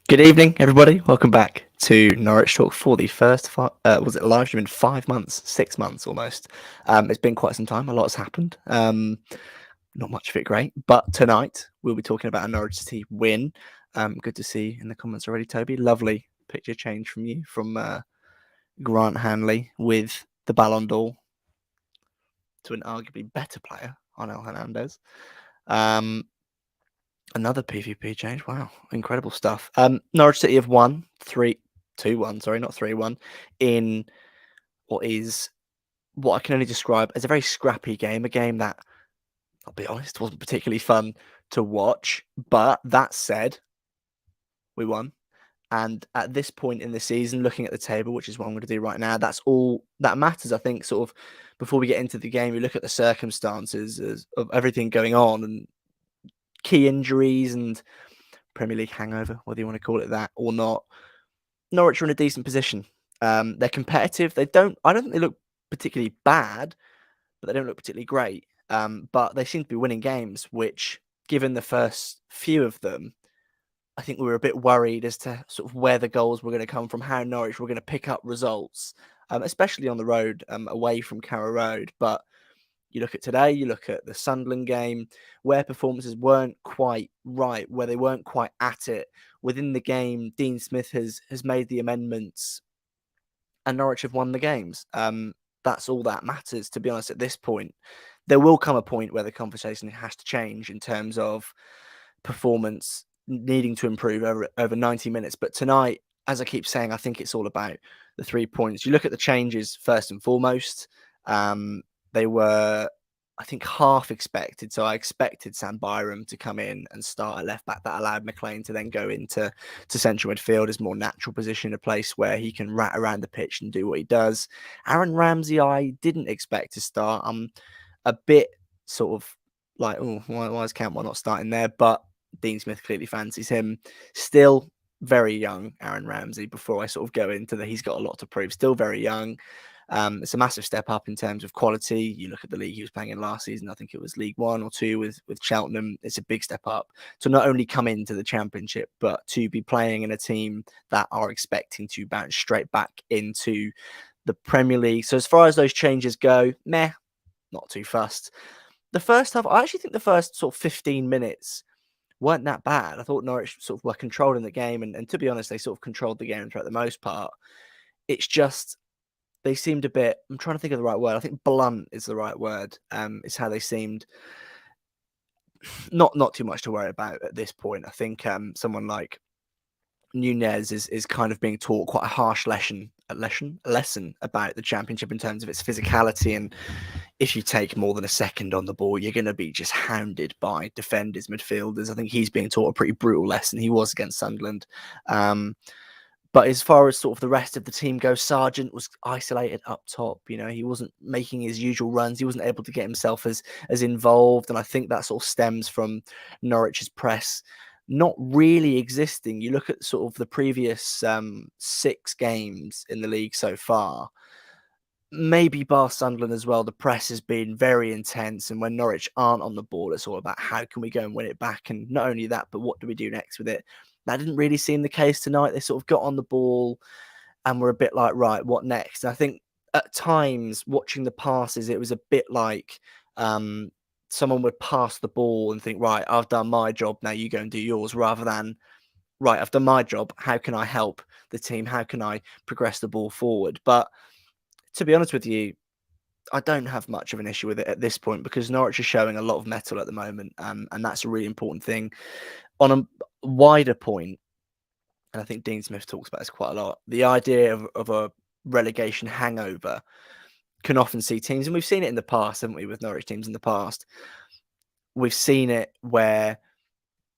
Good evening, everybody. Welcome back to Norwich Talk for the first, was it live stream in 5 months, 6 months almost. It's been quite some time. A lot has happened. Not much of it great, but tonight we'll be talking about a Norwich City win. Good to see in the comments already, Toby. Lovely picture change from you, from Grant Hanley with the Ballon d'Or to an arguably better player, ONEL Hernandez. Another PvP change. Wow, incredible stuff. Norwich City have won 2-1, sorry, not 3-1, in what I can only describe as a very scrappy game, a game that, I'll be honest, wasn't particularly fun to watch. But that said, we won. And at this point in the season, looking at the table, which is what I'm going to do right now, that's all that matters. I think sort of before we get into the game, you look at the circumstances of everything going on and key injuries and Premier League hangover, whether you want to call it that or not. Norwich are in a decent position. They're competitive. I don't think they look particularly bad, but they don't look particularly great. But they seem to be winning games, which, given the first few of them, I think we were a bit worried as to sort of where the goals were going to come from, how Norwich were going to pick up results, especially on the road, away from Carrow Road. But you look at today, you look at the Sunderland game, where performances weren't quite right, where they weren't quite at it. Within the game, Dean Smith has made the amendments and Norwich have won the games. That's all that matters, to be honest, at this point. There will come a point where the conversation has to change in terms of performance needing to improve over 90 minutes. But tonight, as I keep saying, I think it's all about the 3 points. You look at the changes first and foremost. They were, I think, half expected. So I expected Sam Byram to come in and start at left back. That allowed McLean to then go into central midfield, his more natural position, a place where he can rat around the pitch and do what he does. Aaron Ramsey, I didn't expect to start. I'm a bit sort of like, oh, why is Cantwell not starting there? But Dean Smith clearly fancies him. Still very young, Aaron Ramsey, before I sort of go into that, he's got a lot to prove. Still very young. It's a massive step up in terms of quality. You look at the league he was playing in last season. I think it was League 1 or 2 with Cheltenham. It's a big step up to not only come into the Championship, but to be playing in a team that are expecting to bounce straight back into the Premier League. So as far as those changes go, not too fussed. The first half, I actually think the first sort of 15 minutes weren't that bad. I thought Norwich sort of were controlling the game, and to be honest, they sort of controlled the game throughout the most part. It's just they seemed a bit, I'm trying to think of the right word. I think blunt is the right word. Is how they seemed. Not too much to worry about at this point. I think someone like Nunez is kind of being taught quite a harsh lesson about the Championship in terms of its physicality, and if you take more than a second on the ball, you're going to be just hounded by defenders, midfielders. I think he's being taught a pretty brutal lesson. He was against Sunderland. But as far as sort of the rest of the team goes, Sargent was isolated up top. You know, he wasn't making his usual runs. He wasn't able to get himself as involved. And I think that sort of stems from Norwich's press not really existing. You look at sort of the previous 6 games in the league so far, maybe bar Sunderland as well, the press has been very intense. And when Norwich aren't on the ball, it's all about how can we go and win it back? And not only that, but what do we do next with it? That didn't really seem the case tonight. They sort of got on the ball and were a bit like, right, what next? And I think at times watching the passes, it was a bit like someone would pass the ball and think, right, I've done my job, now you go and do yours, rather than, right, I've done my job, how can I help the team? How can I progress the ball forward? But to be honest with you, I don't have much of an issue with it at this point because Norwich is showing a lot of mettle at the moment, and that's a really important thing. On a wider point, and I think Dean Smith talks about this quite a lot, the idea of a relegation hangover can often see teams, and we've seen it in the past, haven't we, with Norwich teams in the past. We've seen it where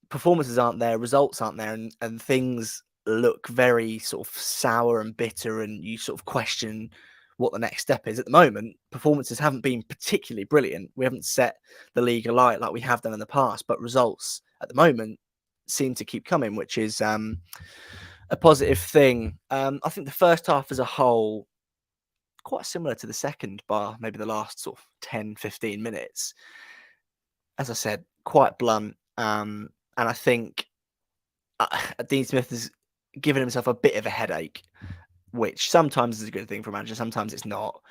performances aren't there, results aren't there, and things look very sort of sour and bitter, and you sort of question what the next step is. At the moment, performances haven't been particularly brilliant. We haven't set the league alight like we have done in the past, but results at the moment seem to keep coming, which is a positive thing. I think the first half as a whole, quite similar to the second, bar maybe the last sort of 10, 15 minutes. As I said, quite blunt. And I think Dean Smith giving himself a bit of a headache, which sometimes is a good thing for a manager, sometimes it's not.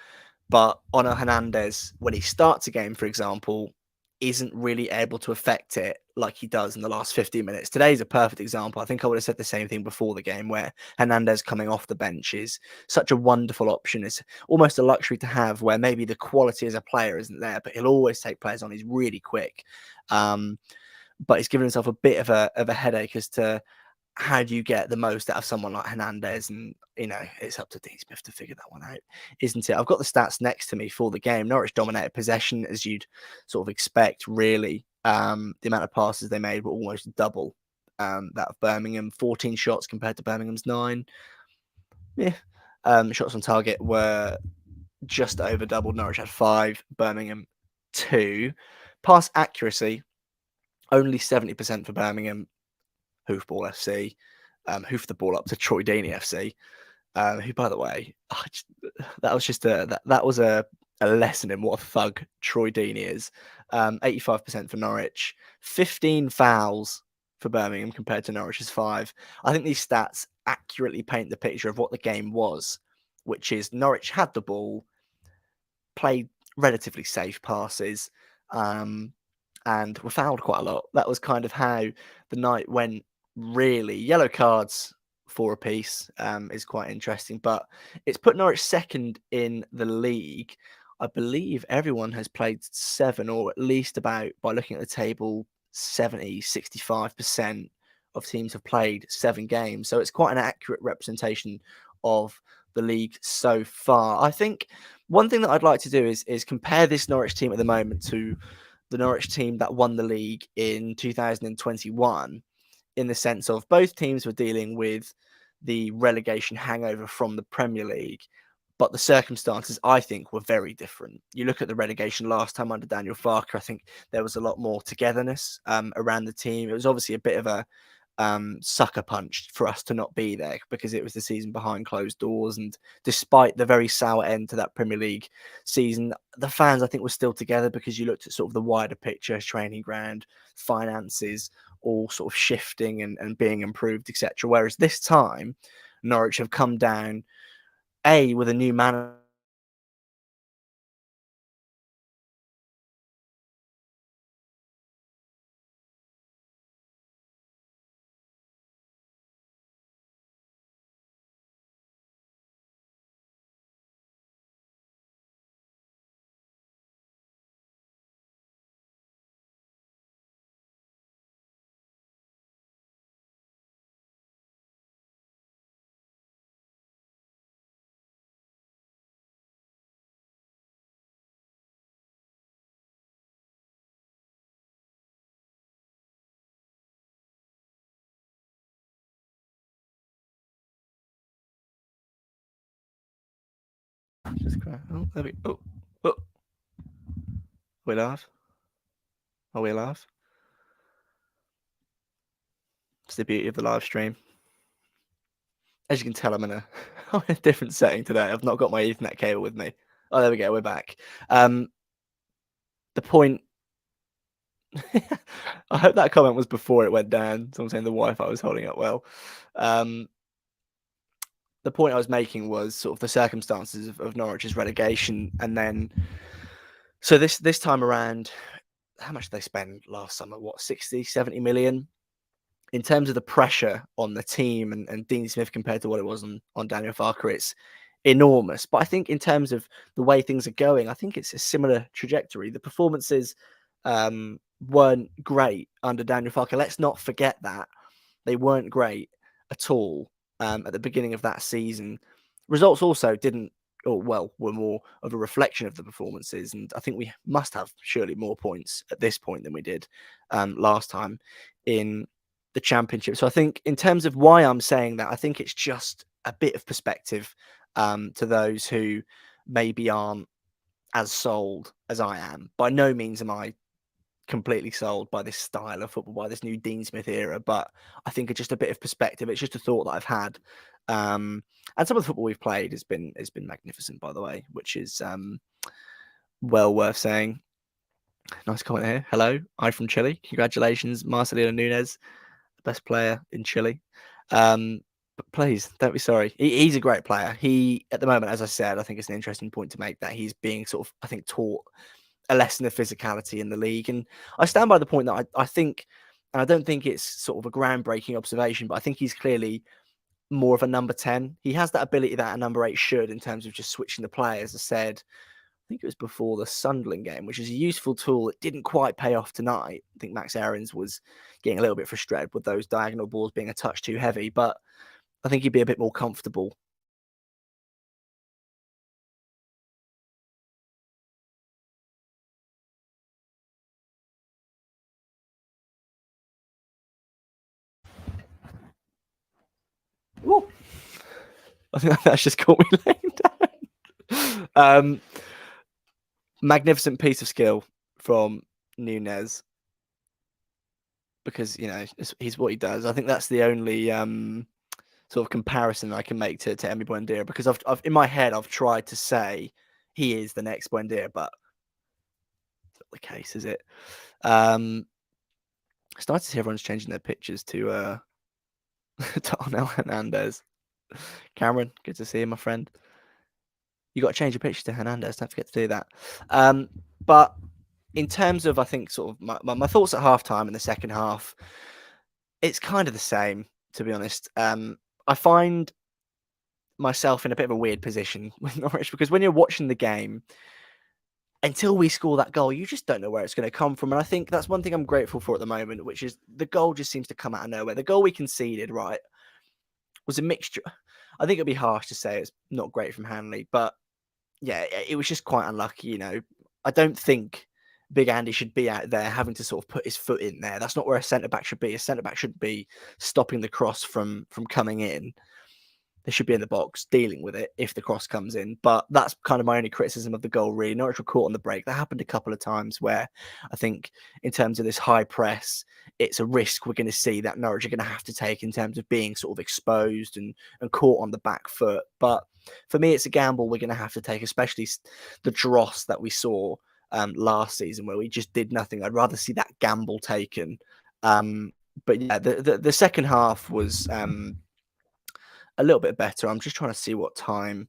But Onel Hernandez, when he starts a game, for example, isn't really able to affect it like he does in the last 15 minutes. Today's a perfect example. I think I would have said the same thing before the game, where Hernandez coming off the bench is such a wonderful option. It's almost a luxury to have, where maybe the quality as a player isn't there, but he'll always take players on. He's really quick. But he's given himself a bit of a headache as to how do you get the most out of someone like Hernandez? And, it's up to Dean Smith to figure that one out, isn't it? I've got the stats next to me for the game. Norwich dominated possession, as you'd sort of expect, really. The amount of passes they made were almost double that of Birmingham. 14 shots compared to Birmingham's 9. Yeah. Shots on target were just over double. Norwich had 5, Birmingham 2. Pass accuracy, only 70% for Birmingham. Hoofball FC, hoof the ball up to Troy Deeney FC, who, by the way, that was a lesson in what a thug Troy Deeney is. 85% for Norwich, 15 fouls for Birmingham compared to Norwich's 5. I think these stats accurately paint the picture of what the game was, which is Norwich had the ball, played relatively safe passes, and were fouled quite a lot. That was kind of how the night went, really. Yellow cards, 4 apiece, is quite interesting, but it's put Norwich second in the league. I believe everyone has played 7, or at least about, by looking at the table, 65% of teams have played 7 games. So it's quite an accurate representation of the league so far. I think one thing that I'd like to do is compare this Norwich team at the moment to the Norwich team that won the league in 2021, in the sense of both teams were dealing with the relegation hangover from the Premier League, but the circumstances, I think, were very different. You look at the relegation last time under Daniel Farke, I think there was a lot more togetherness around the team. It was obviously a bit of a sucker punch for us to not be there, because it was the season behind closed doors, and despite the very sour end to that Premier League season, the fans, I think, were still together, because you looked at sort of the wider picture, training ground, finances, all sort of shifting and being improved, etc. Whereas this time, Norwich have come down, with a new manager. Just cry. Oh, there we. Oh, we laugh. Oh, we laugh. It's the beauty of the live stream. As you can tell, I'm in I'm in a different setting today. I've not got my Ethernet cable with me. Oh, there we go. We're back. The point. I hope that comment was before it went down. Someone saying the Wi-Fi was holding up well. The point I was making was sort of the circumstances of Norwich's relegation, and then so this time around, how much did they spend last summer? What, 60, 70 million? In terms of the pressure on the team and Dean Smith compared to what it was on Daniel Farke, it's enormous. But I think in terms of the way things are going, I think it's a similar trajectory. The performances weren't great under Daniel Farke. Let's not forget that. They weren't great at all at the beginning of that season. Results also didn't, or well, were more of a reflection of the performances. And I think we must have surely more points at this point than we did last time in the Championship. So I think in terms of why I'm saying that, I think it's just a bit of perspective to those who maybe aren't as sold as I am. By no means am I completely sold by this style of football, by this new Dean Smith era, but I think it's just a bit of perspective. It's just a thought that I've had. And some of the football we've played has been magnificent, by the way, which is well worth saying. Nice comment here. Hello, I'm from Chile. Congratulations, Marcelino Nunez, the best player in Chile. Please don't be sorry. He's a great player. He, at the moment, as I said, I think it's an interesting point to make that he's being sort of, I think, taught a lesson of physicality in the league. And I stand by the point that I think, and I don't think it's sort of a groundbreaking observation, but I think he's clearly more of a number 10. He has that ability that a number 8 should in terms of just switching the players. I said, I think it was before the Sunderland game, which is a useful tool. It didn't quite pay off tonight. I think Max Aarons was getting a little bit frustrated with those diagonal balls being a touch too heavy, but I think he'd be a bit more comfortable. Ooh, I think that's just caught me laying down. Magnificent piece of skill from Nunez because he's what he does. I think that's the only sort of comparison I can make to Emi Buendia because I've in my head I've tried to say he is the next Buendia, but it's not the case, is it? It's nice to see everyone's changing their pictures to to ONEL Hernandez. Cameron, good to see you, my friend. You got to change your picture to Hernandez. Don't forget to do that. But in terms of, I think, sort of my thoughts at halftime in the second half, it's kind of the same, to be honest. I find myself in a bit of a weird position with Norwich because when you're watching the game, until we score that goal, you just don't know where it's going to come from. And I think that's one thing I'm grateful for at the moment, which is the goal just seems to come out of nowhere. The goal we conceded, right, was a mixture. I think it'd be harsh to say it's not great from Hanley, but yeah, it was just quite unlucky. I don't think Big Andy should be out there having to sort of put his foot in there. That's not where a centre back should be. A centre back should be stopping the cross from coming in. They should be in the box dealing with it if the cross comes in. But that's kind of my only criticism of the goal, really. Norwich were caught on the break. That happened a couple of times where I think in terms of this high press, it's a risk we're going to see that Norwich are going to have to take in terms of being sort of exposed and caught on the back foot. But for me, it's a gamble we're going to have to take, especially the dross that we saw last season where we just did nothing. I'd rather see that gamble taken. But yeah, the second half was a little bit better. I'm just trying to see what time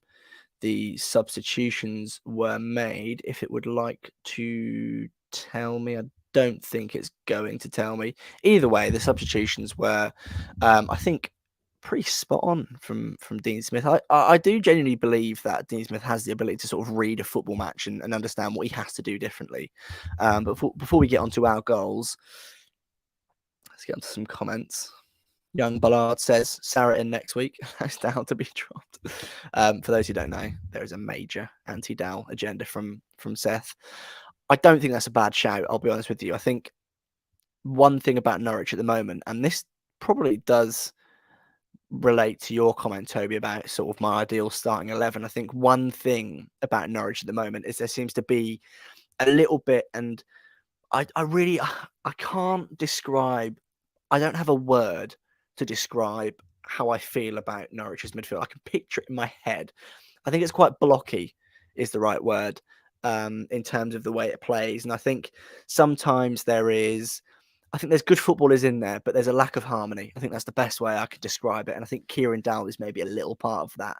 the substitutions were made. If it would like to tell me, I don't think it's going to tell me. Either way, the substitutions were, I think, pretty spot on from Dean Smith. I do genuinely believe that Dean Smith has the ability to sort of read a football match and understand what he has to do differently. But before we get onto our goals, let's get onto some comments. Young Ballard says Sarah in next week. That's down to be dropped. For those who don't know, there is a major anti-Dow agenda from Seth. I don't think that's a bad shout. I'll be honest with you. I think one thing about Norwich at the moment, and this probably does relate to your comment, Toby, about sort of my ideal starting 11. I think one thing about Norwich at the moment is there seems to be a little bit, and I really I can't describe. I don't have a word to describe how I feel about Norwich's midfield. I can picture it in my head. I think it's quite blocky, is the right word, in terms of the way it plays. And I think sometimes I think there's good footballers in there, but there's a lack of harmony. I think that's the best way I could describe it. And I think Kieran Dowell is maybe a little part of that.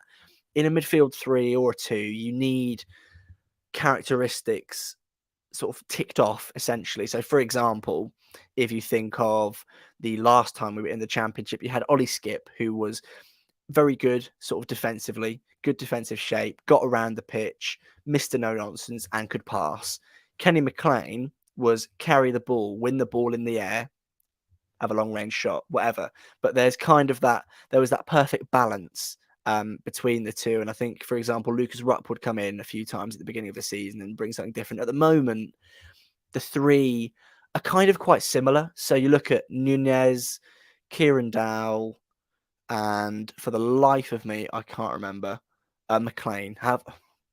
In a midfield 3 or 2, you need characteristics sort of ticked off essentially. So, for example, if you think of the last time we were in the Championship, you had Ollie Skip, who was very good, sort of defensively, good defensive shape, got around the pitch, Mr. No Nonsense, and could pass. Kenny McLean was carry the ball, win the ball in the air, have a long range shot, whatever. But there's kind of there was that perfect balance between the two. And I think, for example, Lucas Rupp would come in a few times at the beginning of the season and bring something different. At the moment, the three are kind of quite similar. So you look at Nunez, Kieran Dowell, and for the life of me, I can't remember McLean.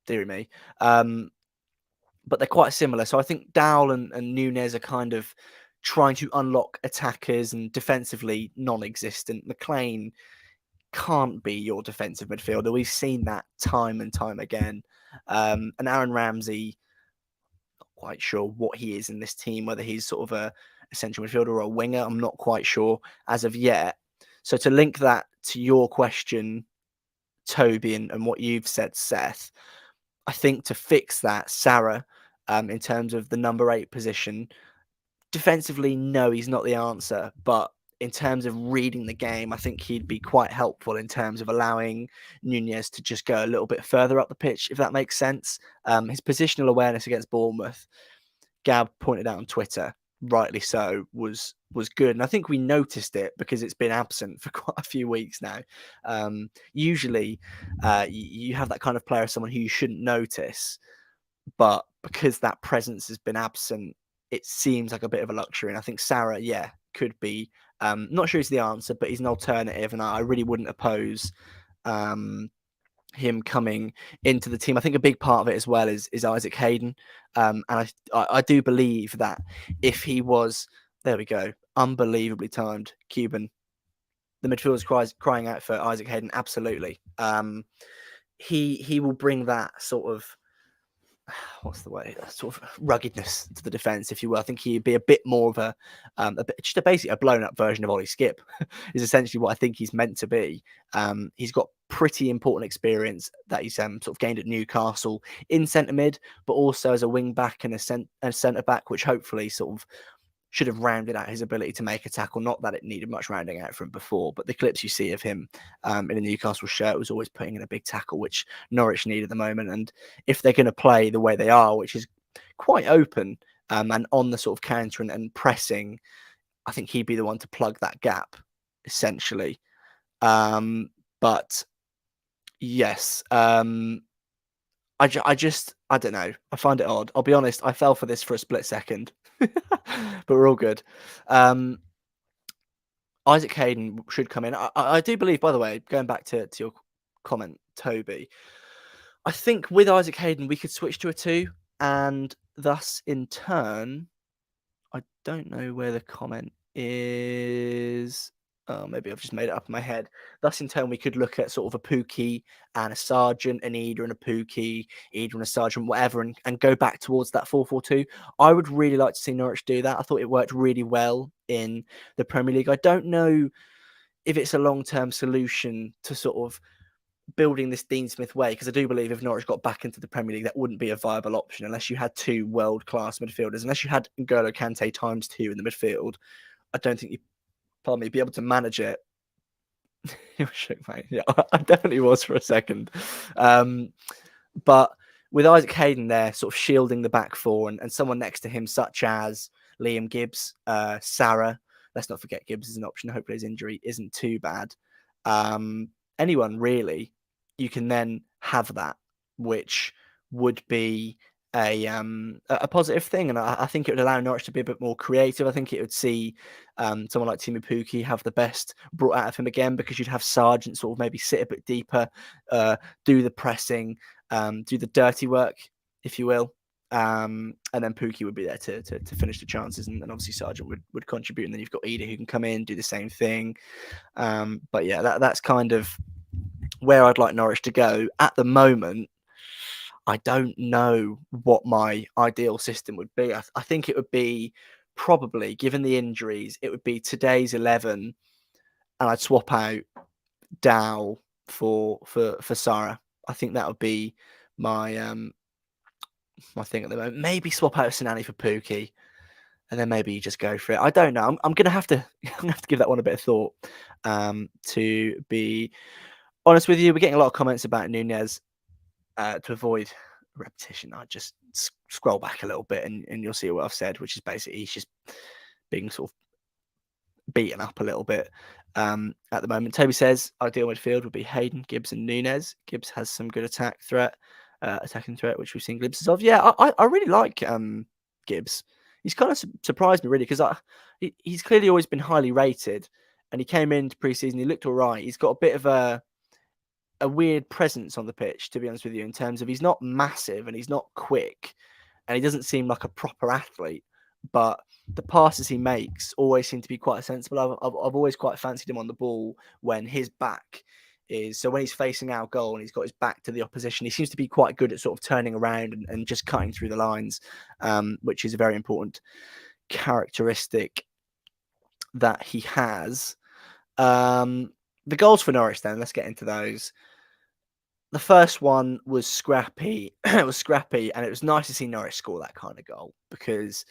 Dear me. But they're quite similar. So I think Dowell and Nunez are kind of trying to unlock attackers and defensively non-existent. McLean can't be your defensive midfielder. We've seen that time and time again. And Aaron Ramsey, not quite sure what he is in this team, whether he's sort of a central midfielder or a winger. I'm not quite sure as of yet. So to link that to your question, Toby, and what you've said, Seth, I think to fix that, Sarah, in terms of the number 8 position, defensively, no, he's not the answer. But in terms of reading the game, I think he'd be quite helpful in terms of allowing Nunez to just go a little bit further up the pitch, if that makes sense. His positional awareness against Bournemouth, Gab pointed out on Twitter, rightly so, was good. And I think we noticed it because it's been absent for quite a few weeks now. Usually, you have that kind of player, someone who you shouldn't notice, but because that presence has been absent, it seems like a bit of a luxury. And I think Sarah, could be. Not sure he's the answer, but he's an alternative, and I really wouldn't oppose him coming into the team. I think a big part of it as well is Isaac Hayden, and I do believe that if he was, there we go, unbelievably timed, Cuban, the midfielder's crying out for Isaac Hayden. Absolutely, he will bring that sort of, what's the way, sort of ruggedness to the defense, if you will. I think he'd be a bit more of basically a blown up version of Ollie Skip is essentially what I think he's meant to be. He's got pretty important experience that he's sort of gained at Newcastle in centre mid, but also as a wing back and a centre back, which hopefully sort of should have rounded out his ability to make a tackle. Not that it needed much rounding out from before, but the clips you see of him in a Newcastle shirt was always putting in a big tackle, which Norwich need at the moment. And if they're going to play the way they are, which is quite open and on the sort of counter and pressing, I think he'd be the one to plug that gap, essentially. But yes, I don't know. I find it odd. I'll be honest. I fell for this for a split second, but we're all good. Isaac Hayden should come in. I do believe, by the way, going back to your comment, Toby, I think with Isaac Hayden, we could switch to a 2, and thus in turn, I don't know where the comment is. Oh, maybe I've just made it up in my head. Thus, in turn, we could look at sort of a Pookie and a Sargent, an Eder and a Pookie, Eder and a Sargent, whatever, and go back towards that 4-4-2. I would really like to see Norwich do that. I thought it worked really well in the Premier League. I don't know if it's a long-term solution to sort of building this Dean Smith way, because I do believe if Norwich got back into the Premier League, that wouldn't be a viable option unless you had 2 world-class midfielders. Unless you had N'Golo Kante times 2 in the midfield, I don't think be able to manage it. You're shook, mate. Yeah, I definitely was for a second. But with Isaac Hayden there, sort of shielding the back 4 and someone next to him, such as Liam Gibbs, Sarah. Let's not forget Gibbs is an option. Hopefully his injury isn't too bad. Anyone really, you can then have that, which would be a positive thing, and I think it would allow Norwich to be a bit more creative. I think it would see someone like Timu Pukki have the best brought out of him again, because you'd have Sargent sort of maybe sit a bit deeper, do the pressing, do the dirty work, if you will, and then Pukki would be there to finish the chances, and obviously Sargent would contribute, and then you've got Eder who can come in, do the same thing. But yeah, that's kind of where I'd like Norwich to go at the moment. I don't know what my ideal system would be. I think it would be probably, given the injuries, it would be today's 11, and I'd swap out Dow for Sarah. I think that would be my my thing at the moment. Maybe swap out Sinani for Pookie, and then maybe you just go for it. I don't know. I'm gonna have to give that one a bit of thought. To be honest with you, we're getting a lot of comments about Nunez. To avoid repetition, I just scroll back a little bit and you'll see what I've said, which is basically he's just being sort of beaten up a little bit at the moment. Toby says ideal midfield would be Hayden, Gibbs and Nunez. Gibbs has some good attacking threat, which we've seen glimpses of. Yeah, I really like Gibbs. He's kind of surprised me, really, because he's clearly always been highly rated, and he came into pre-season, he looked all right. He's got a bit of a weird presence on the pitch, to be honest with you, in terms of he's not massive and he's not quick and he doesn't seem like a proper athlete, but the passes he makes always seem to be quite sensible. I've always quite fancied him on the ball when his back is, so when he's facing our goal and he's got his back to the opposition, he seems to be quite good at sort of turning around and just cutting through the lines, which is a very important characteristic that he has. the goals for Norwich then, let's get into those. The first one was scrappy. It was scrappy, and it was nice to see Norwich score that kind of goal because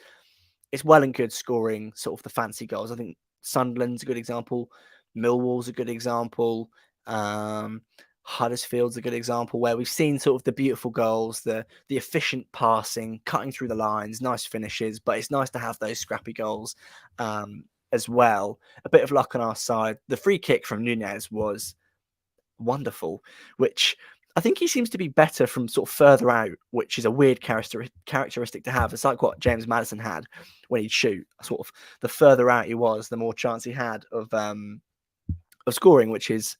it's well and good scoring sort of the fancy goals. I think Sunderland's a good example. Millwall's a good example. Um, Huddersfield's a good example where we've seen sort of the beautiful goals, the efficient passing, cutting through the lines, nice finishes. But it's nice to have those scrappy goals as well. A bit of luck on our side. The free kick from Nunez was wonderful, which I think he seems to be better from sort of further out, which is a weird characteristic to have. It's like what James Maddison had when he'd shoot. Sort of the further out he was, the more chance he had of scoring, which is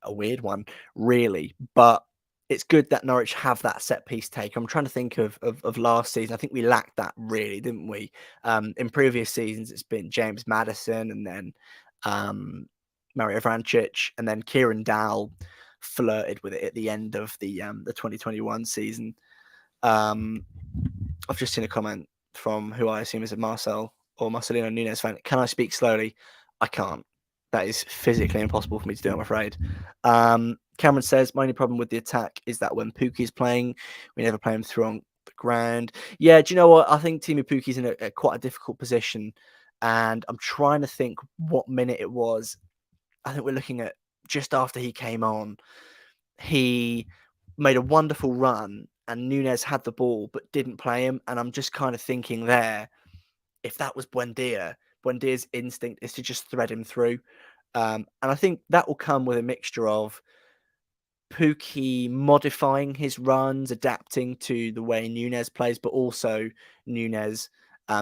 a weird one, really. But it's good that Norwich have that set piece take. I'm trying to think of last season. I think we lacked that really, didn't we? In previous seasons, it's been James Maddison and then Mario Vrancic, and then Kieran Dowell flirted with it at the end of the 2021 season. I've just seen a comment from who I assume is a Marcel or Marcelino Nunez fan. Can I speak slowly? I can't. That is physically impossible for me to do, I'm afraid. Cameron says, my only problem with the attack is that when Pukki's playing, we never play him through on the ground. Yeah, do you know what? I think Teemu Pukki's in a quite a difficult position, and I'm trying to think what minute it was. I think we're looking at just after he came on. He made a wonderful run, and Nunez had the ball but didn't play him. And I'm just kind of thinking there, if that was Buendia's instinct is to just thread him through. And I think that will come with a mixture of Pukki modifying his runs, adapting to the way Nunez plays, but also Nunez,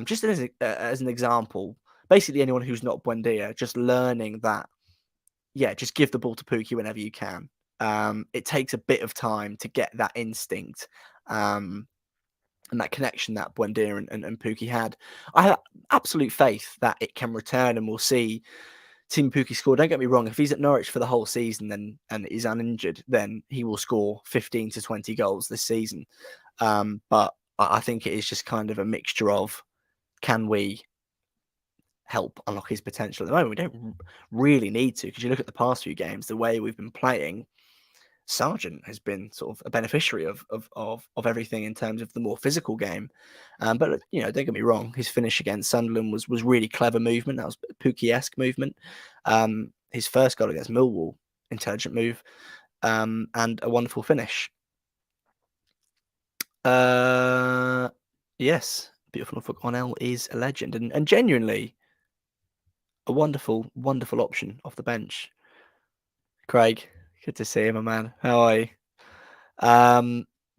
just as an example, basically anyone who's not Buendia, just learning that, yeah, just give the ball to Pukki whenever you can. It takes a bit of time to get that instinct and that connection that Buendia and Pukki had. I have absolute faith that it can return, and we'll see Teemu Pukki score. Don't get me wrong, if he's at Norwich for the whole season and is uninjured, then he will score 15 to 20 goals this season. But I think it is just kind of a mixture of, can we help unlock his potential? At the moment, we don't really need to, because you look at the past few games, the way we've been playing, Sargent has been sort of a beneficiary of everything in terms of the more physical game. But don't get me wrong, his finish against Sunderland was really clever movement. That was Pukki-esque movement. His first goal against Millwall, intelligent move, and a wonderful finish. Yes, beautiful Norfolk ONEL is a legend, and genuinely a wonderful option off the bench. Craig, good to see you, my man. How are you?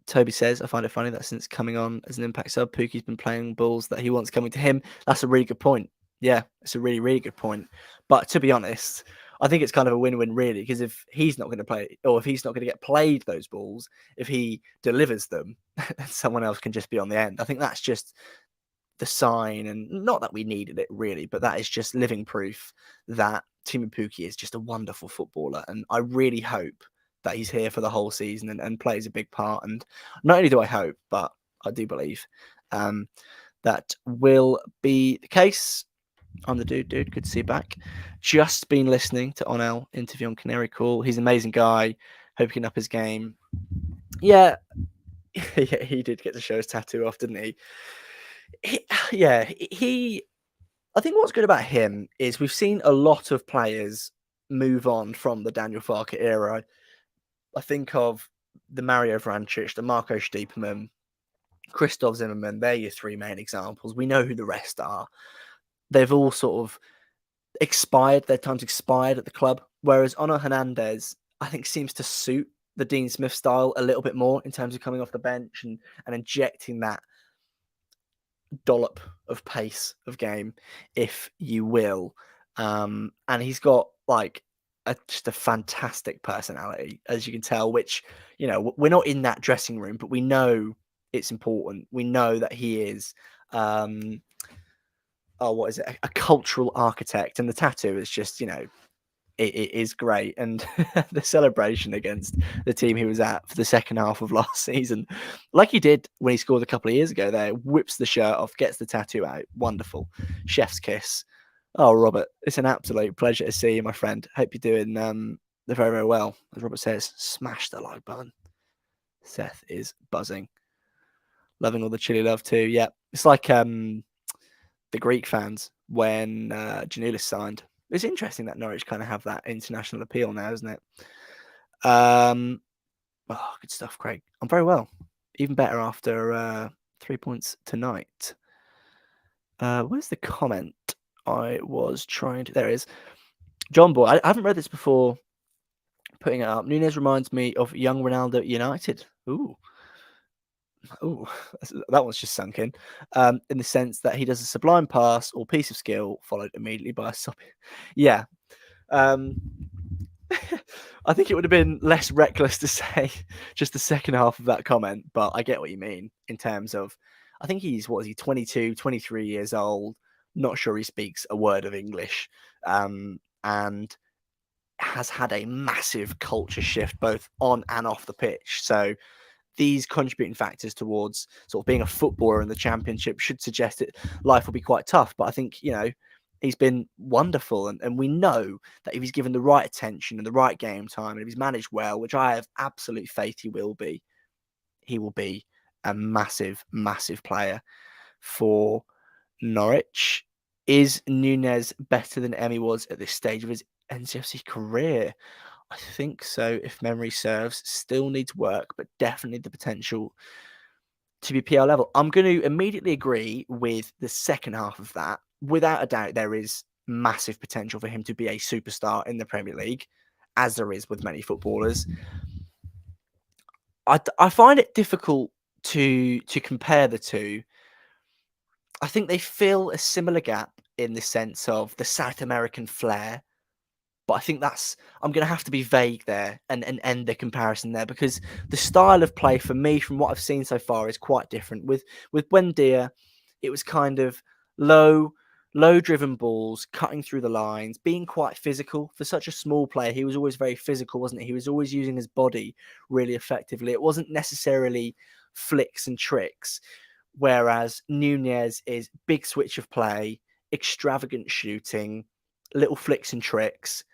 Toby says, I find it funny that since coming on as an impact sub, Pukki's been playing balls that he wants coming to him. That's a really good point. Yeah, it's a really, really good point. But to be honest, I think it's kind of a win-win, really, because if he's not going to play, or if he's not going to get played those balls, if he delivers them, then someone else can just be on the end. I think that's just the sign, and not that we needed it really, but that is just living proof that Teemu Pukki is just a wonderful footballer, and I really hope that he's here for the whole season and plays a big part. And not only do I hope, but I do believe that will be the case. I'm the dude. Good to see you back. Just been listening to ONEL interview on Canary Call. He's an amazing guy. Hope he can up his game. Yeah, he did get to show his tattoo off, didn't he? I think what's good about him is we've seen a lot of players move on from the Daniel Farke era. I think of the Mario Vrancic, the Marco Stiepermann, Christoph Zimmermann. They're your three main examples. We know who the rest are. They've all sort of expired. Their time's expired at the club. Whereas Ono Hernandez, I think, seems to suit the Dean Smith style a little bit more in terms of coming off the bench and injecting that dollop of pace of game, if you will. And he's got just a fantastic personality, as you can tell, which, we're not in that dressing room, but we know it's important. We know that he is, a cultural architect, and the tattoo is just, it is great. And the celebration against the team he was at for the second half of last season, like he did when he scored a couple of years ago there, whips the shirt off, gets the tattoo out. Wonderful. Chef's kiss. Oh, Robert, it's an absolute pleasure to see you, my friend. Hope you're doing very, very well. As Robert says, smash the like button. Seth is buzzing. Loving all the chili love too. Yeah. It's like the Greek fans when Giannoulis signed. It's interesting that Norwich kind of have that international appeal now, isn't it? Good stuff, Craig. I'm very well. Even better after 3 points tonight. Where's the comment I was trying to... There it is. John Boy, I haven't read this before putting it up. Nunez reminds me of young Ronaldo at United. Ooh, that one's just sunk in the sense that he does a sublime pass or piece of skill followed immediately by a soppy. Yeah. Um, I think it would have been less reckless to say just the second half of that comment, but I get what you mean in terms of, I think he's, 22, 23 years old, not sure he speaks a word of English, and has had a massive culture shift both on and off the pitch. So these contributing factors towards sort of being a footballer in the Championship should suggest that life will be quite tough. But I think, he's been wonderful. And we know that if he's given the right attention and the right game time, and if he's managed well, which I have absolute faith he will be a massive, massive player for Norwich. Is Nunez better than Emmy was at this stage of his NCFC career? I think so, if memory serves. Still needs work, but definitely the potential to be PL level. I'm going to immediately agree with the second half of that. Without a doubt, there is massive potential for him to be a superstar in the Premier League, as there is with many footballers. I find it difficult to compare the two. I think they fill a similar gap in the sense of the South American flair. But I think I'm going to have to be vague there and end the comparison there, because the style of play for me, from what I've seen so far, is quite different. With Buendia, it was kind of low driven balls, cutting through the lines, being quite physical. For such a small player, he was always very physical, wasn't he? He was always using his body really effectively. It wasn't necessarily flicks and tricks. Whereas Nunez is big switch of play, extravagant shooting, little flicks and tricks,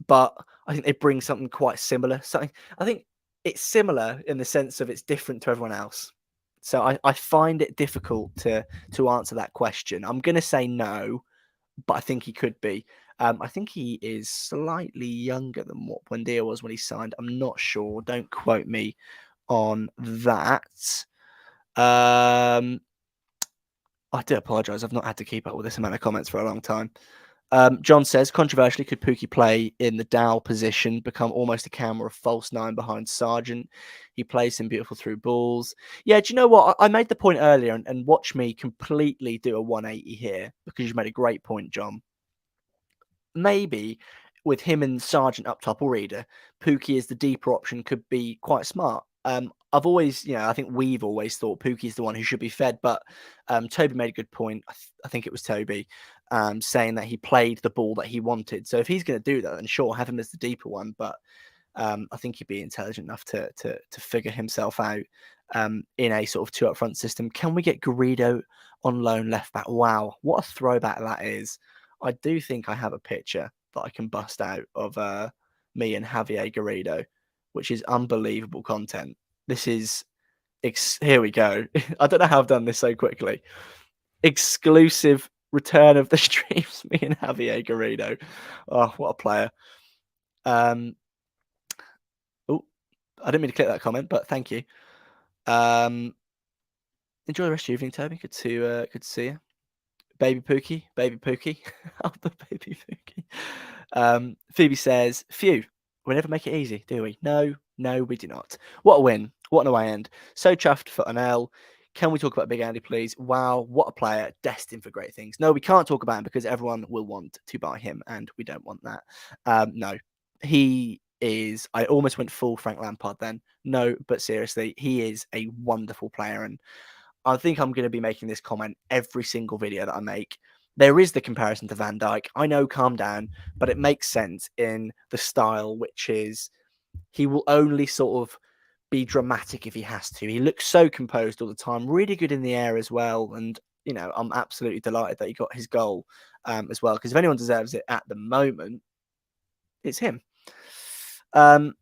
but I think they bring something quite similar. I think it's similar in the sense of it's different to everyone else. So I find it difficult to answer that question. I'm going to say no, but I think he could be. I think he is slightly younger than what Buendia was when he signed. I'm not sure. Don't quote me on that. I do apologise. I've not had to keep up with this amount of comments for a long time. John says, controversially, could Pookie play in the Dow position, become almost a camera of false nine behind Sargent? He plays some beautiful through balls. Yeah, do you know what? I made the point earlier, and watch me completely do a 180 here, because you made a great point, John. Maybe with him and Sargent up top, or Reader, Pookie as the deeper option could be quite smart. I've always, I think we've always thought Pookie's the one who should be fed, but Toby made a good point. I think it was Toby saying that he played the ball that he wanted. So if he's going to do that, then sure, have him as the deeper one. But I think he'd be intelligent enough to figure himself out in a sort of two up front system. Can we get Garrido on loan left back? Wow, what a throwback that is. I do think I have a picture that I can bust out of me and Javier Garrido, which is unbelievable content. This is here we go. I don't know how I've done this so quickly. Exclusive return of the streams, me and Javier Garrido. Oh, what a player. I didn't mean to click that comment, but thank you. Enjoy the rest of your evening, Toby. Good to see you. Baby Pookie. Oh, the baby Pookie. Phoebe says, phew, we never make it easy, do we? No, we do not. What a win. What an away end. So chuffed for ONEL. Can we talk about Big Andy, please? Wow, what a player, destined for great things. No, we can't talk about him because everyone will want to buy him, and we don't want that. No, he is... I almost went full Frank Lampard then. No, but seriously, he is a wonderful player, and I think I'm going to be making this comment every single video that I make. There is the comparison to Van Dijk. I know, calm down, but it makes sense in the style, which is he will only sort of be dramatic if he has to. He looks so composed all the time, really good in the air as well. And, I'm absolutely delighted that he got his goal as well. Because if anyone deserves it at the moment, it's him. I'm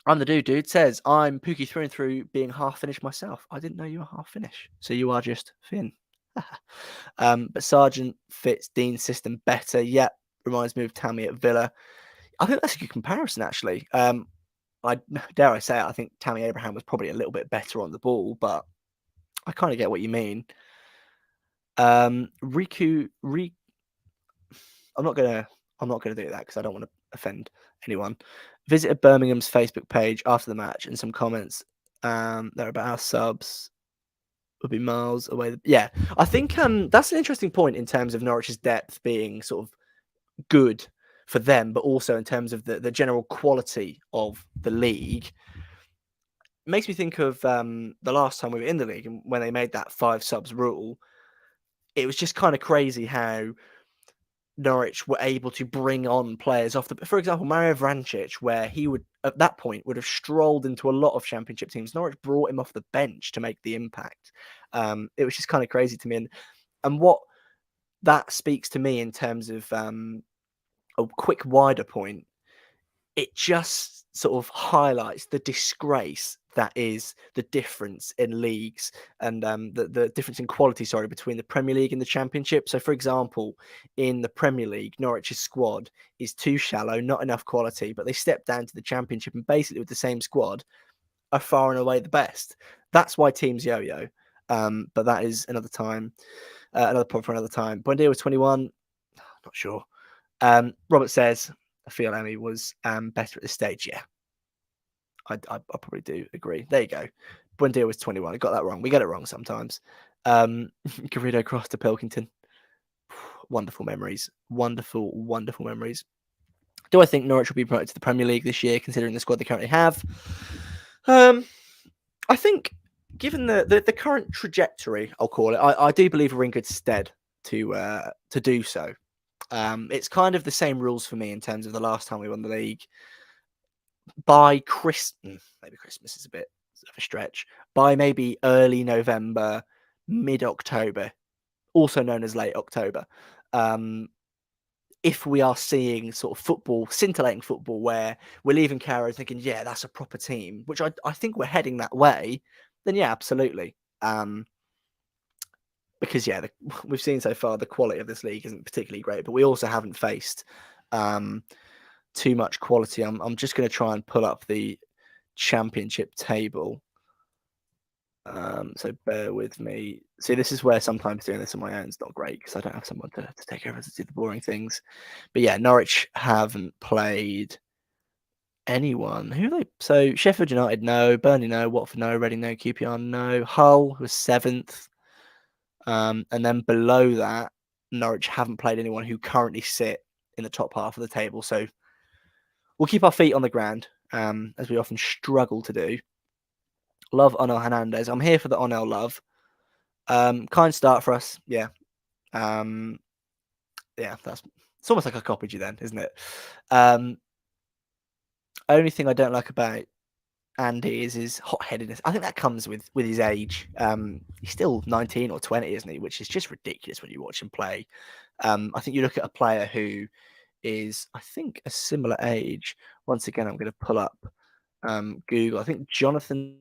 the dude says, I'm Pookie through and through, being half finished myself. I didn't know you were half finished. So you are just Finn. But Sargent fits Dean's system better. Yep. Reminds me of Tammy at Villa. I think that's a good comparison, actually. I dare I say it, I think Tammy Abraham was probably a little bit better on the ball, but I kind of get what you mean. Riku, I'm not gonna do that because I don't want to offend anyone. Visited Birmingham's Facebook page after the match and some comments there about our subs would be miles away. Yeah, I think that's an interesting point in terms of Norwich's depth being sort of good for them, but also in terms of the general quality of the league. It makes me think of the last time we were in the league and when they made that 5 subs rule. It was just kind of crazy how Norwich were able to bring on players off the, for example, Mario Vrancic, where he would at that point would have strolled into a lot of championship teams. Norwich brought him off the bench to make the impact. It was just kind of crazy to me, and what that speaks to me in terms of a quick wider point. It just sort of highlights the disgrace that is the difference in leagues and the difference in quality, sorry, between the Premier League and the Championship. So, for example, in the Premier League, Norwich's squad is too shallow, not enough quality, but they step down to the Championship and basically with the same squad are far and away the best. That's why teams yo-yo. But that is another time, another point for another time. Buendia was 21. Not sure. Robert says, I feel Emmy was better at this stage. Yeah, I probably do agree. There you go. Buendia was 21. I got that wrong. We get it wrong sometimes. Garrido cross to Pilkington. Wonderful memories. Wonderful, wonderful memories. Do I think Norwich will be promoted to the Premier League this year, considering the squad they currently have? I think, given the current trajectory, I'll call it, I do believe we're in good stead to do so. It's kind of the same rules for me in terms of the last time we won the league. By maybe Christmas is a bit of a stretch. By maybe early November, mid-October, also known as late October, if we are seeing sort of football, scintillating football, where we're leaving Carrow thinking, yeah, that's a proper team, which I think we're heading that way, then yeah, absolutely. Because yeah, we've seen so far the quality of this league isn't particularly great, but we also haven't faced too much quality. I'm just going to try and pull up the championship table. So bear with me. See, this is where sometimes doing this on my own is not great because I don't have someone to take over to do the boring things. But yeah, Norwich haven't played anyone. So Sheffield United, no. Burnley, no. Watford, no. Reading, no. QPR, no. Hull was 7th. And then below that, Norwich haven't played anyone who currently sit in the top half of the table. So we'll keep our feet on the ground, as we often struggle to do. Love ONEL Hernandez. I'm here for the ONEL love. Kind start for us. Yeah. Yeah, it's almost like I copied you then, isn't it? Only thing I don't like about Andy is his hot-headedness. I think that comes with his age. He's still 19 or 20, isn't he? Which is just ridiculous when you watch him play. I think you look at a player who is, I think, a similar age. Once again, I'm going to pull up Google. I think Jonathan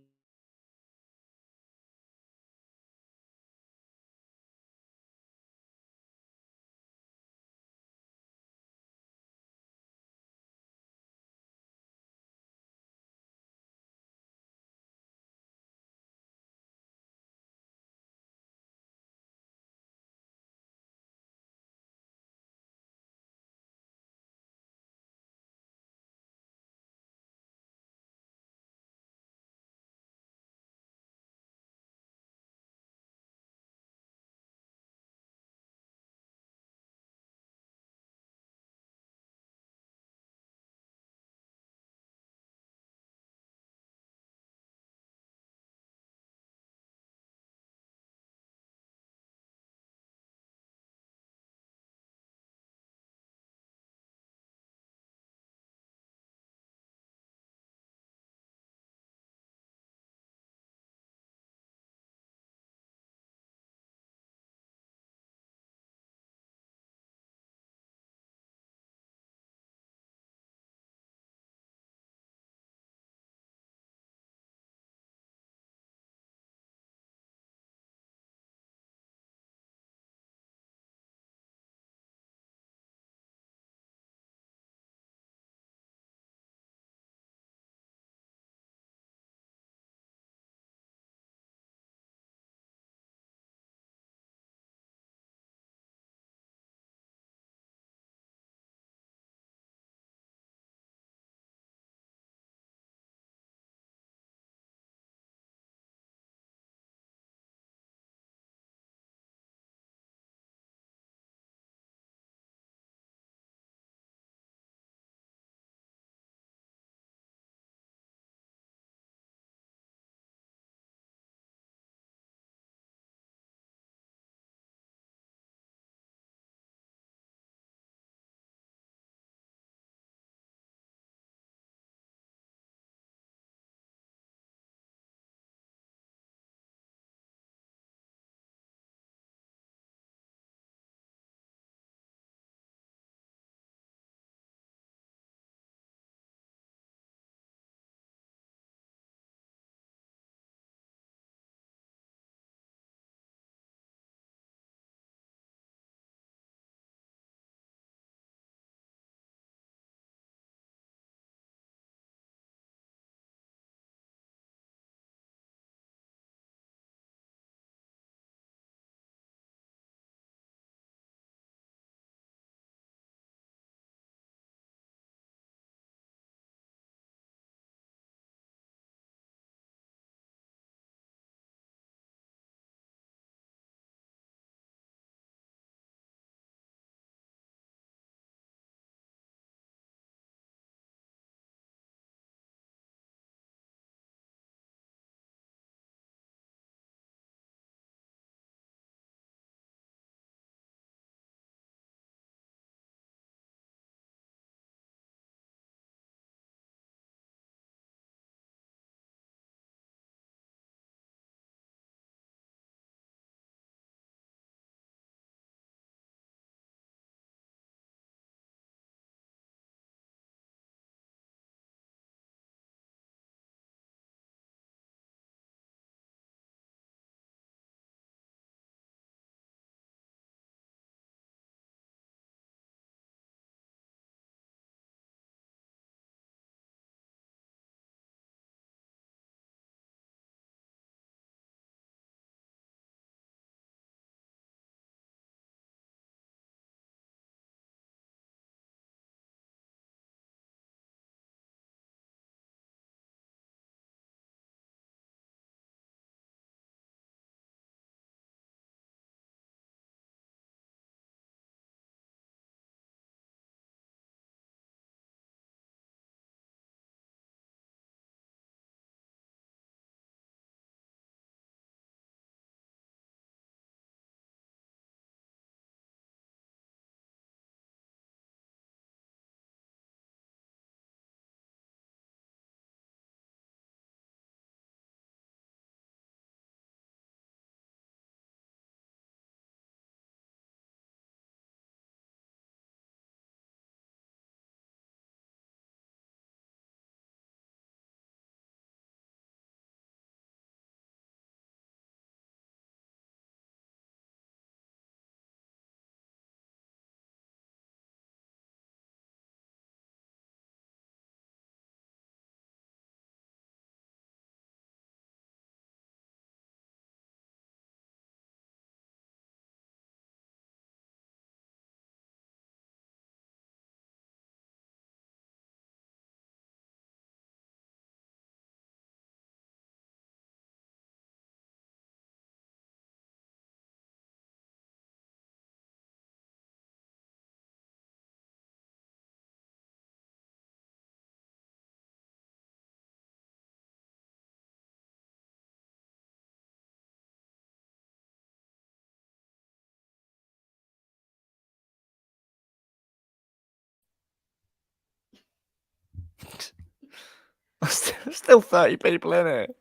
Still 30 people in it.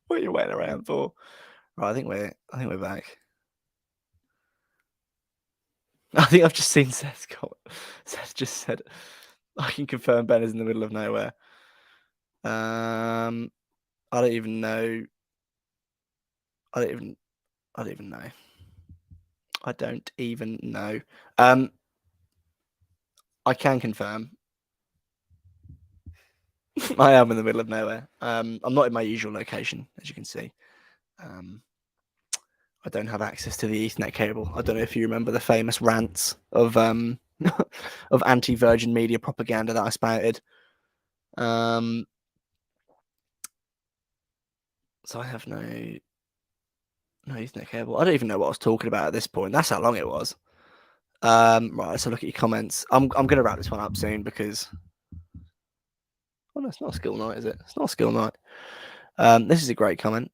What are you waiting around for? Right, I think we're back. I think I've just seen Seth's comment. Seth just said, "I can confirm Ben is in the middle of nowhere." I don't even know. I don't even. I don't even know. I don't even know. I can confirm. I am in the middle of nowhere. I'm not in my usual location, as you can see. I don't have access to the Ethernet cable. I don't know if you remember the famous rants of of anti-Virgin Media propaganda that I spouted. So I have no Ethernet cable. I don't even know what I was talking about at this point. That's how long it was. Right, let's have a look at your comments. I'm gonna wrap this one up soon because no, it's not a skill night, is it? It's not a skill night. This is a great comment.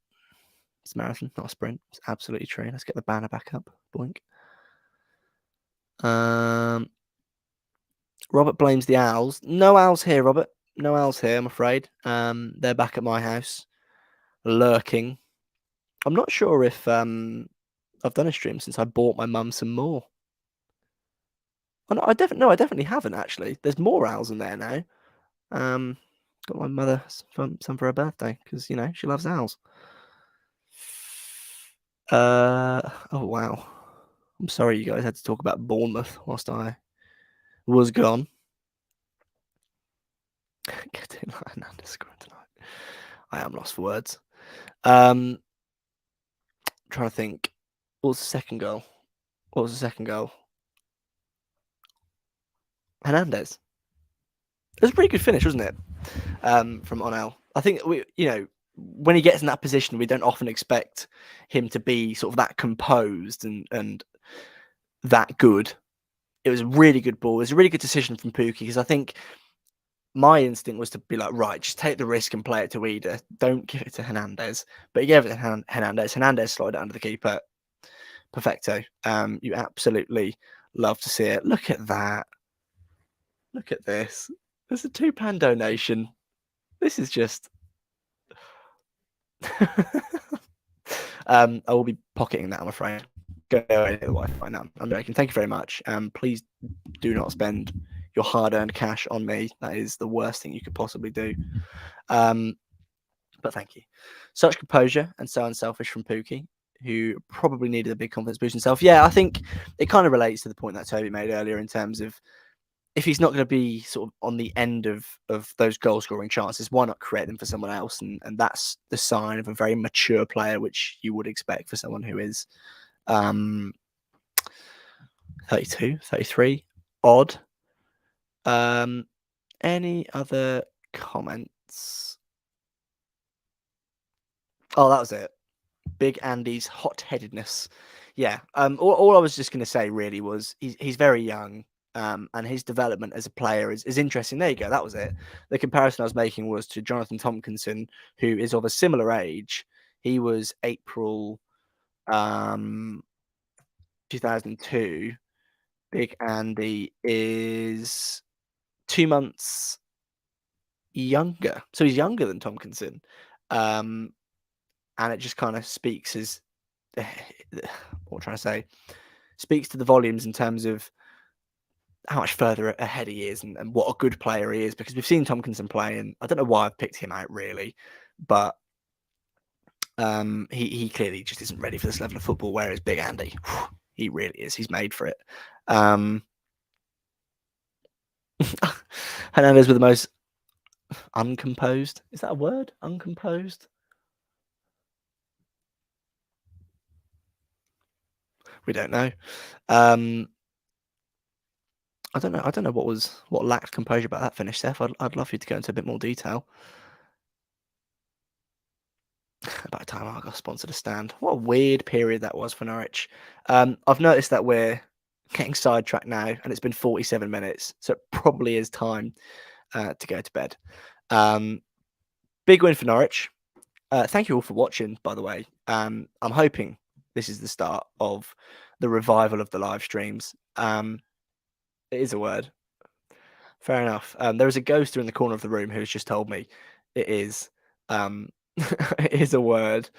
It's a marathon, not a sprint. It's absolutely true. Let's get the banner back up. Boink. Robert blames the owls. No owls here, Robert. No owls here, I'm afraid. They're back at my house, lurking. I'm not sure if I've done a stream since I bought my mum some more. Oh, no, I definitely haven't actually. There's more owls in there now. Got my mother some for her birthday because she loves owls. Oh wow. I'm sorry you guys had to talk about Bournemouth whilst I was gone. Getting Hernandez scoring tonight. I am lost for words. Trying to think. What was the second goal? Hernandez. It was a pretty good finish, wasn't it? From ONEL. I think when he gets in that position, we don't often expect him to be sort of that composed and that good. It was a really good ball. It was a really good decision from Pookie because I think my instinct was to be like, right, just take the risk and play it to Ida. Don't give it to Hernandez. But he gave it to Hernandez. Hernandez slotted it under the keeper. Perfecto. You absolutely love to see it. Look at that. Look at this. There's a £2 donation. This is just. I will be pocketing that, I'm afraid. Go away to the Wi-Fi now. I'm joking. Thank you very much. Please do not spend your hard-earned cash on me. That is the worst thing you could possibly do. But thank you. Such composure and so unselfish from Pookie, who probably needed a big confidence boost himself. Yeah, I think it kind of relates to the point that Toby made earlier in terms of if he's not going to be sort of on the end of those goal scoring chances, why not create them for someone else? And that's the sign of a very mature player, which you would expect for someone who is 32, 33 odd. Any other comments? Oh, that was it. Big Andy's hot-headedness. Yeah. All I was just going to say really was he's very young. And his development as a player is interesting. There you go. That was it. The comparison I was making was to Jonathan Tompkinson, who is of a similar age. He was April 2002. Big Andy is 2 months younger. So he's younger than Tompkinson. And it just kind of speaks as what I'm trying to say, speaks to the volumes in terms of how much further ahead he is and what a good player he is, because we've seen Tompkinson play, and I don't know why I've picked him out really, but he clearly just isn't ready for this level of football, whereas Big Andy, he really is. He's made for it. Hernandez with the most uncomposed. Is that a word? Uncomposed? We don't know. I don't know what lacked composure about that finish, Seth. I'd love you to go into a bit more detail. About time I got sponsored a stand. What a weird period that was for Norwich. I've noticed that we're getting sidetracked now, and it's been 47 minutes, so it probably is time to go to bed. Big win for Norwich. Thank you all for watching, by the way. I'm hoping this is the start of the revival of the live streams. It is a word. Fair enough. There is a ghoster in the corner of the room who's just told me it is it is a word,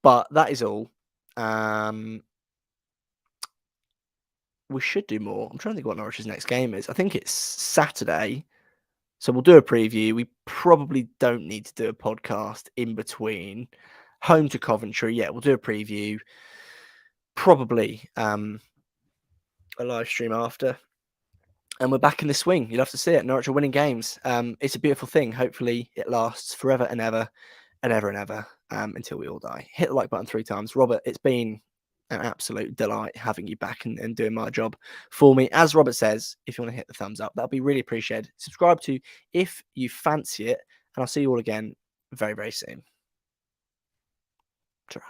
but that is all. Um, we should do more. I'm trying to think what Norwich's next game is. I think it's Saturday, so we'll do a preview. We probably don't need to do a podcast in between. Home to Coventry, yeah, we'll do a preview. Probably a live stream after. And we're back in the swing. You'll have to see it. Norwich are winning games. It's a beautiful thing. Hopefully, it lasts forever and ever and ever and ever until we all die. Hit the like button 3 times. Robert, it's been an absolute delight having you back and doing my job for me. As Robert says, if you want to hit the thumbs up, that'll be really appreciated. Subscribe to if you fancy it. And I'll see you all again very, very soon. Ta-ra.